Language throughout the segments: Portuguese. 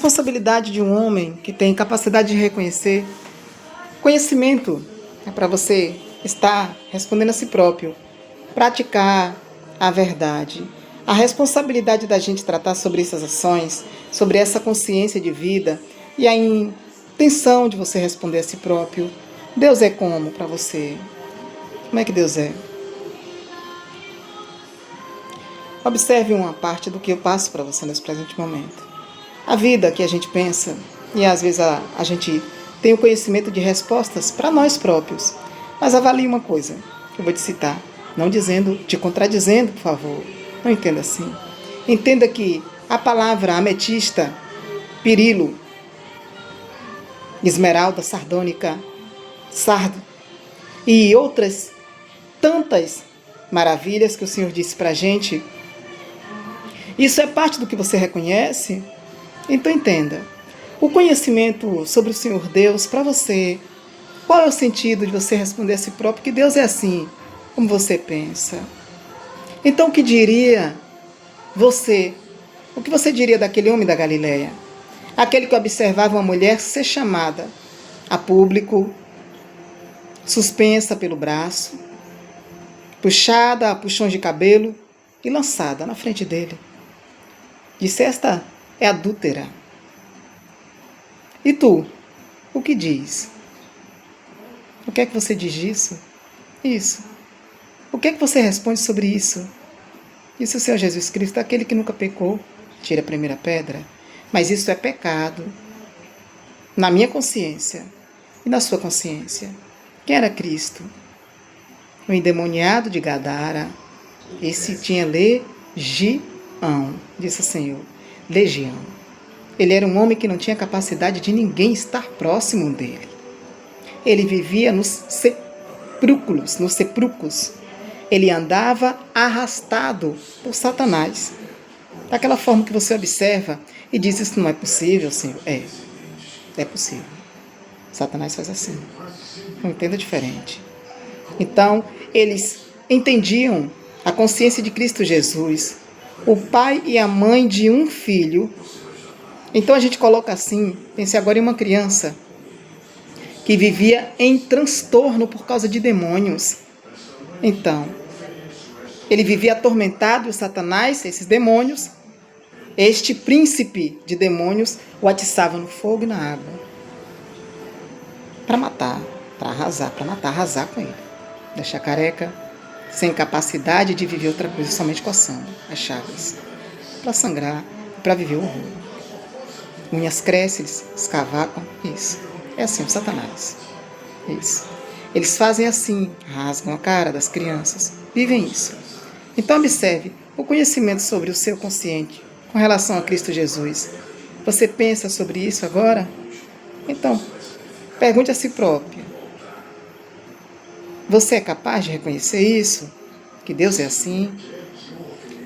responsabilidade de um homem que tem capacidade de reconhecer. Conhecimento é para você estar respondendo a si próprio, praticar a verdade. A responsabilidade da gente tratar sobre essas ações, sobre essa consciência de vida e a intenção de você responder a si próprio. Deus é como para você? Como é que Deus é? Observe uma parte do que eu passo para você nesse presente momento. A vida que a gente pensa, e às vezes a gente tem o conhecimento de respostas para nós próprios. Mas avalie uma coisa, eu vou te citar, não dizendo, te contradizendo, por favor. Não entenda assim. Entenda que a palavra ametista, pirilo, esmeralda, sardônica, sardo e outras tantas maravilhas que o Senhor disse para a gente, isso é parte do que você reconhece? Então entenda, o conhecimento sobre o Senhor Deus para você, qual é o sentido de você responder a si próprio que Deus é assim, como você pensa? Então o que diria você, o que você diria daquele homem da Galileia? Aquele que observava uma mulher ser chamada a público, suspensa pelo braço, puxada a puxões de cabelo e lançada na frente dele. Disse: esta é adúltera. E tu, o que diz? O que é que você diz disso? Isso. O que é que você responde sobre isso? Isso, o Senhor Jesus Cristo, aquele que nunca pecou, tira a primeira pedra. Mas isso é pecado. Na minha consciência e na sua consciência. Quem era Cristo? O endemoniado de Gadara. Esse tinha legião, disse o Senhor. Legião. Ele era um homem que não tinha capacidade de ninguém estar próximo dele. Ele vivia nos sepulcros. Ele andava arrastado por Satanás. Daquela forma que você observa e diz: isso não é possível, Senhor. É possível. Satanás faz assim. Não entenda diferente. Então, eles entendiam a consciência de Cristo Jesus, o pai e a mãe de um filho. Então a gente coloca assim, pense agora em uma criança que vivia em transtorno por causa de demônios. Então, ele vivia atormentado, e Satanás, esses demônios, este príncipe de demônios, o atiçava no fogo e na água. Para matar, para arrasar, para matar, arrasar com ele. Deixar careca, sem capacidade de viver outra coisa, somente coçando as chagas. Para sangrar, para viver o horror. Unhas crescem, eles escavacam, isso. É assim o Satanás. Isso. Eles fazem assim, rasgam a cara das crianças, vivem isso. Então observe o conhecimento sobre o seu consciente com relação a Cristo Jesus. Você pensa sobre isso agora? Então, pergunte a si próprio. Você é capaz de reconhecer isso? Que Deus é assim?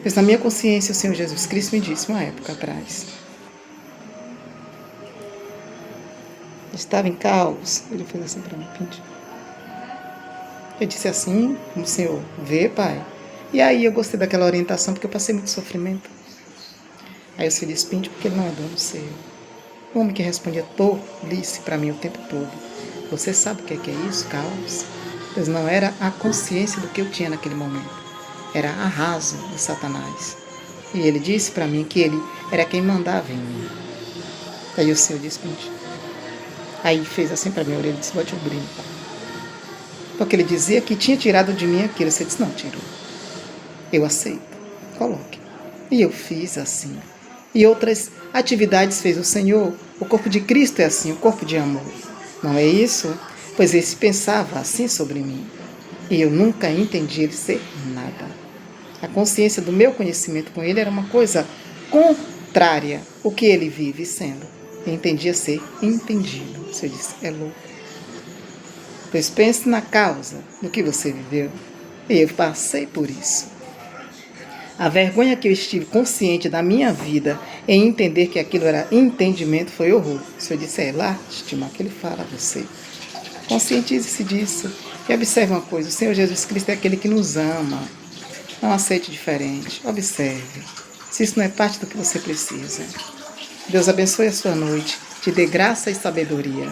Pois na minha consciência o Senhor Jesus Cristo me disse uma época atrás. Estava em caos. Ele fez assim para mim, pinte. Eu disse assim, como o Senhor vê, Pai. E aí eu gostei daquela orientação, porque eu passei muito sofrimento. Aí o Senhor disse: pinte, porque ele não é dono seu. O homem que respondia tolice para mim o tempo todo. Você sabe o que é isso, caos? Pois não era a consciência do que eu tinha naquele momento. Era arraso de Satanás. E ele disse para mim que ele era quem mandava em mim. Aí o Senhor disse: pinte. Aí fez assim para mim, ele disse: bote o brinco. Porque ele dizia que tinha tirado de mim aquilo. Você disse: não, tirou. Eu aceito. Coloque. E eu fiz assim. E outras atividades fez o Senhor. O corpo de Cristo é assim, o corpo de amor. Não é isso? Pois ele pensava assim sobre mim. E eu nunca entendi ele ser nada. A consciência do meu conhecimento com ele era uma coisa contrária ao que ele vive sendo. Eu entendia ser entendido. Você disse: é louco. Pois pense na causa do que você viveu. E eu passei por isso. A vergonha que eu estive consciente da minha vida em entender que aquilo era entendimento foi horror. O Senhor disse: é lástima que ele fala a você. Conscientize-se disso. E observe uma coisa: o Senhor Jesus Cristo é aquele que nos ama. Não aceite diferente. Observe. Se isso não é parte do que você precisa. Deus abençoe a sua noite, te dê graça e sabedoria.